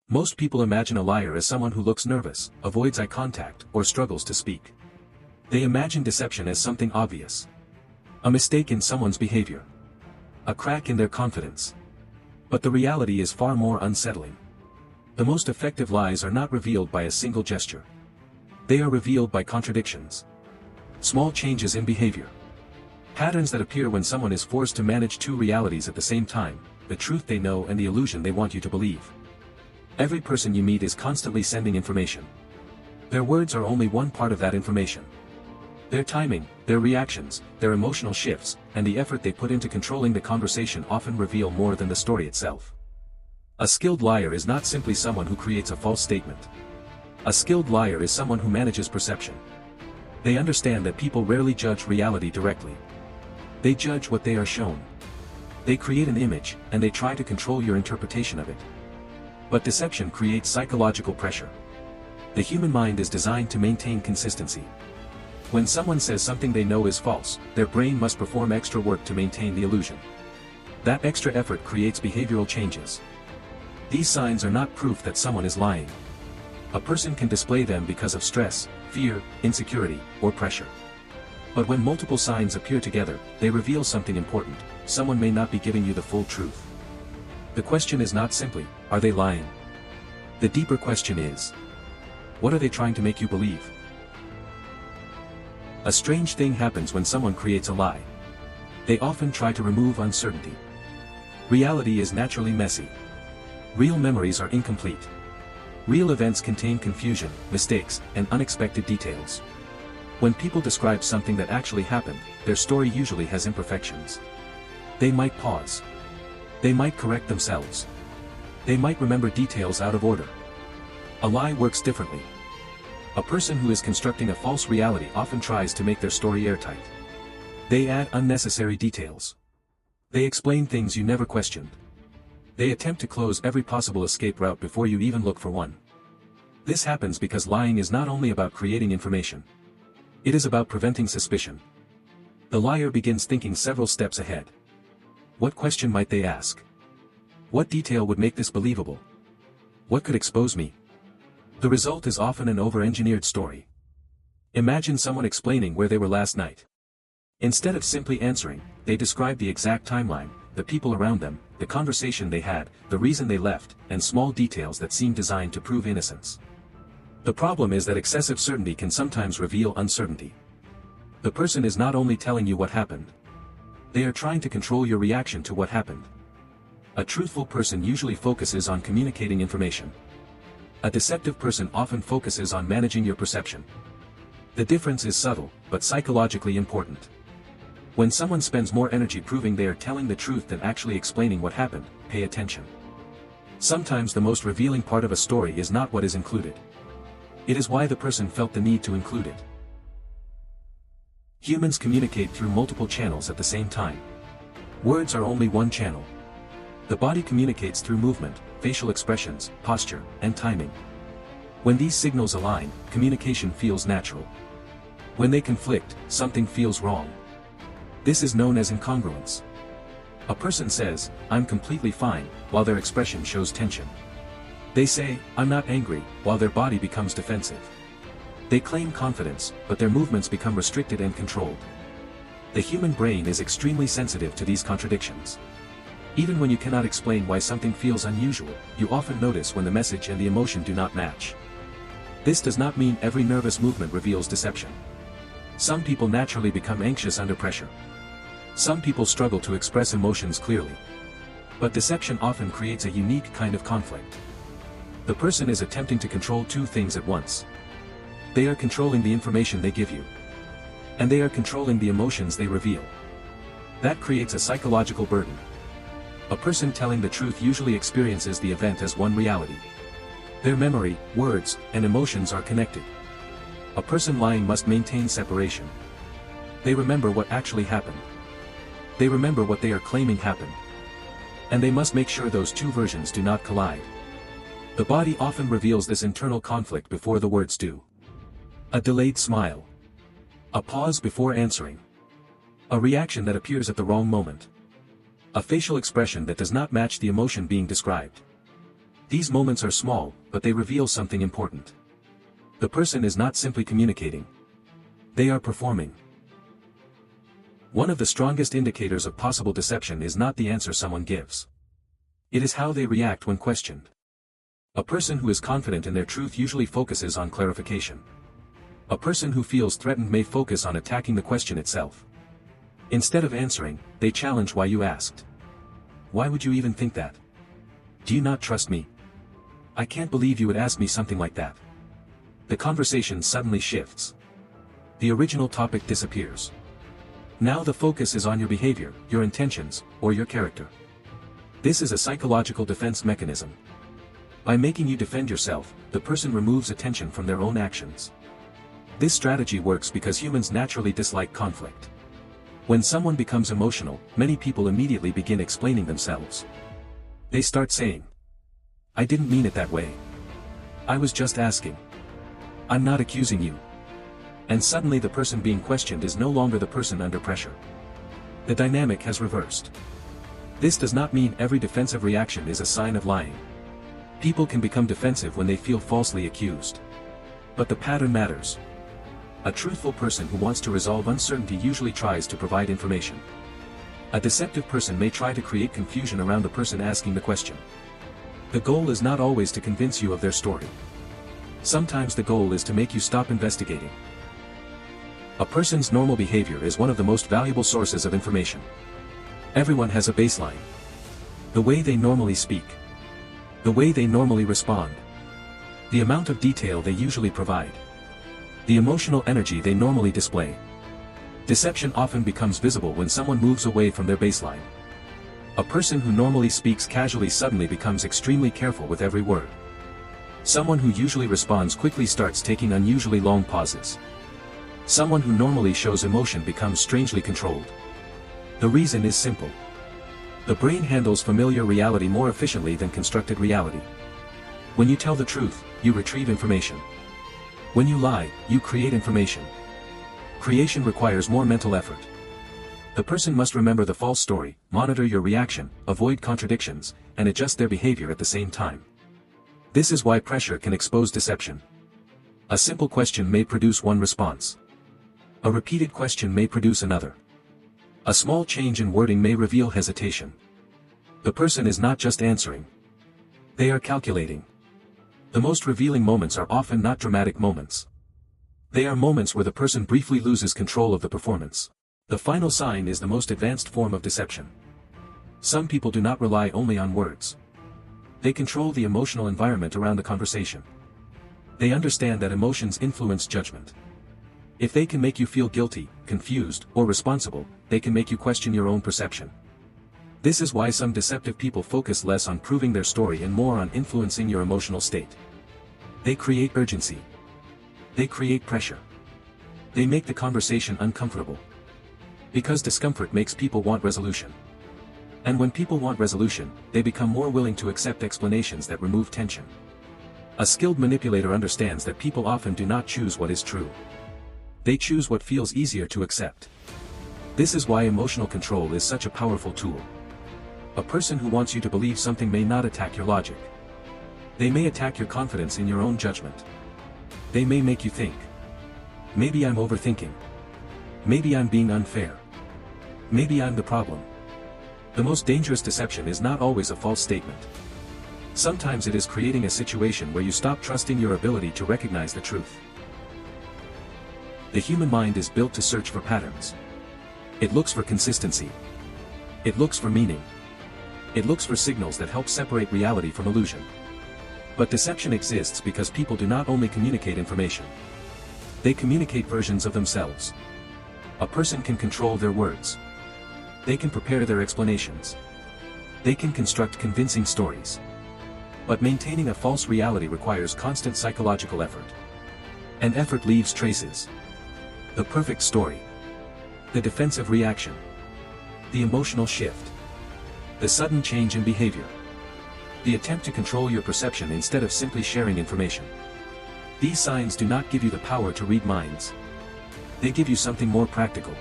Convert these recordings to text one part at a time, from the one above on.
Most people imagine a liar as someone who looks nervous, avoids eye contact, or struggles to speak. They imagine deception as something obvious. A mistake in someone's behavior. A crack in their confidence. But the reality is far more unsettling. The most effective lies are not revealed by a single gesture. They are revealed by contradictions. Small changes in behavior. Patterns that appear when someone is forced to manage two realities at the same time, the truth they know and the illusion they want you to believe. Every person you meet is constantly sending information. Their words are only one part of that information. Their timing, their reactions, their emotional shifts, and the effort they put into controlling the conversation often reveal more than the story itself. A skilled liar is not simply someone who creates a false statement. A skilled liar is someone who manages perception. They understand that people rarely judge reality directly. They judge what they are shown. They create an image, and they try to control your interpretation of it. But deception creates psychological pressure. The human mind is designed to maintain consistency. When someone says something they know is false, their brain must perform extra work to maintain the illusion. That extra effort creates behavioral changes. These signs are not proof that someone is lying. A person can display them because of stress, fear, insecurity, or pressure. But when multiple signs appear together, they reveal something important. Someone may not be giving you the full truth. The question is not simply, are they lying? The deeper question is, what are they trying to make you believe? A strange thing happens when someone creates a lie. They often try to remove uncertainty. Reality is naturally messy. Real memories are incomplete. Real events contain confusion, mistakes, and unexpected details. When people describe something that actually happened, their story usually has imperfections. They might pause. They might correct themselves. They might remember details out of order. A lie works differently. A person who is constructing a false reality often tries to make their story airtight. They add unnecessary details. They explain things you never questioned. They attempt to close every possible escape route before you even look for one. This happens because lying is not only about creating information. It is about preventing suspicion. The liar begins thinking several steps ahead. What question might they ask? What detail would make this believable? What could expose me? The result is often an over-engineered story. Imagine someone explaining where they were last night. Instead of simply answering, they describe the exact timeline, the people around them, the conversation they had, the reason they left, and small details that seem designed to prove innocence. The problem is that excessive certainty can sometimes reveal uncertainty. The person is not only telling you what happened. They are trying to control your reaction to what happened. A truthful person usually focuses on communicating information. A deceptive person often focuses on managing your perception. The difference is subtle, but psychologically important. When someone spends more energy proving they are telling the truth than actually explaining what happened, pay attention. Sometimes the most revealing part of a story is not what is included. It is why the person felt the need to include it. Humans communicate through multiple channels at the same time. Words are only one channel. The body communicates through movement, facial expressions, posture, and timing. When these signals align, communication feels natural. When they conflict, something feels wrong. This is known as incongruence. A person says, "I'm completely fine," while their expression shows tension. They say, "I'm not angry," while their body becomes defensive. They claim confidence, but their movements become restricted and controlled. The human brain is extremely sensitive to these contradictions. Even when you cannot explain why something feels unusual, you often notice when the message and the emotion do not match. This does not mean every nervous movement reveals deception. Some people naturally become anxious under pressure. Some people struggle to express emotions clearly. But deception often creates a unique kind of conflict. The person is attempting to control two things at once. They are controlling the information they give you. And they are controlling the emotions they reveal. That creates a psychological burden. A person telling the truth usually experiences the event as one reality. Their memory, words, and emotions are connected. A person lying must maintain separation. They remember what actually happened. They remember what they are claiming happened. And they must make sure those two versions do not collide. The body often reveals this internal conflict before the words do. A delayed smile. A pause before answering. A reaction that appears at the wrong moment. A facial expression that does not match the emotion being described. These moments are small, but they reveal something important. The person is not simply communicating. They are performing. One of the strongest indicators of possible deception is not the answer someone gives. It is how they react when questioned. A person who is confident in their truth usually focuses on clarification. A person who feels threatened may focus on attacking the question itself. Instead of answering, they challenge why you asked. Why would you even think that? Do you not trust me? I can't believe you would ask me something like that. The conversation suddenly shifts. The original topic disappears. Now the focus is on your behavior, your intentions, or your character. This is a psychological defense mechanism. By making you defend yourself, the person removes attention from their own actions. This strategy works because humans naturally dislike conflict. When someone becomes emotional, many people immediately begin explaining themselves. They start saying, "I didn't mean it that way. I was just asking. I'm not accusing you." And suddenly the person being questioned is no longer the person under pressure. The dynamic has reversed. This does not mean every defensive reaction is a sign of lying. People can become defensive when they feel falsely accused. But the pattern matters. A truthful person who wants to resolve uncertainty usually tries to provide information. A deceptive person may try to create confusion around the person asking the question. The goal is not always to convince you of their story. Sometimes the goal is to make you stop investigating. A person's normal behavior is one of the most valuable sources of information. Everyone has a baseline. The way they normally speak. The way they normally respond. The amount of detail they usually provide. The emotional energy they normally display. Deception often becomes visible when someone moves away from their baseline. A person who normally speaks casually suddenly becomes extremely careful with every word. Someone who usually responds quickly starts taking unusually long pauses. Someone who normally shows emotion becomes strangely controlled. The reason is simple. The brain handles familiar reality more efficiently than constructed reality. When you tell the truth, you retrieve information. When you lie, you create information. Creation requires more mental effort. The person must remember the false story, monitor your reaction, avoid contradictions, and adjust their behavior at the same time. This is why pressure can expose deception. A simple question may produce one response. A repeated question may produce another. A small change in wording may reveal hesitation. The person is not just answering. They are calculating. The most revealing moments are often not dramatic moments. They are moments where the person briefly loses control of the performance. The final sign is the most advanced form of deception. Some people do not rely only on words. They control the emotional environment around the conversation. They understand that emotions influence judgment. If they can make you feel guilty, confused, or responsible, they can make you question your own perception. This is why some deceptive people focus less on proving their story and more on influencing your emotional state. They create urgency. They create pressure. They make the conversation uncomfortable. Because discomfort makes people want resolution. And when people want resolution, they become more willing to accept explanations that remove tension. A skilled manipulator understands that people often do not choose what is true. They choose what feels easier to accept. This is why emotional control is such a powerful tool. A person who wants you to believe something may not attack your logic. They may attack your confidence in your own judgment. They may make you think. Maybe I'm overthinking. Maybe I'm being unfair. Maybe I'm the problem. The most dangerous deception is not always a false statement. Sometimes it is creating a situation where you stop trusting your ability to recognize the truth. The human mind is built to search for patterns. It looks for consistency. It looks for meaning. It looks for signals that help separate reality from illusion. But deception exists because people do not only communicate information. They communicate versions of themselves. A person can control their words. They can prepare their explanations. They can construct convincing stories. But maintaining a false reality requires constant psychological effort. And effort leaves traces. The perfect story. The defensive reaction. The emotional shift. The sudden change in behavior. The attempt to control your perception instead of simply sharing information. These signs do not give you the power to read minds. They give you something more practical.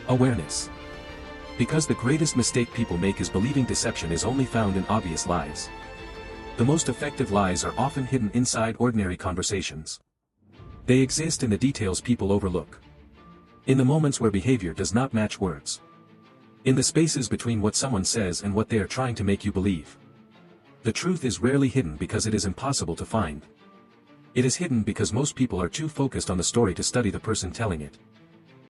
Awareness. Because the greatest mistake people make is believing deception is only found in obvious lies. The most effective lies are often hidden inside ordinary conversations. They exist in the details people overlook. In the moments where behavior does not match words. In the spaces between what someone says and what they are trying to make you believe. The truth is rarely hidden because it is impossible to find. It is hidden because most people are too focused on the story to study the person telling it.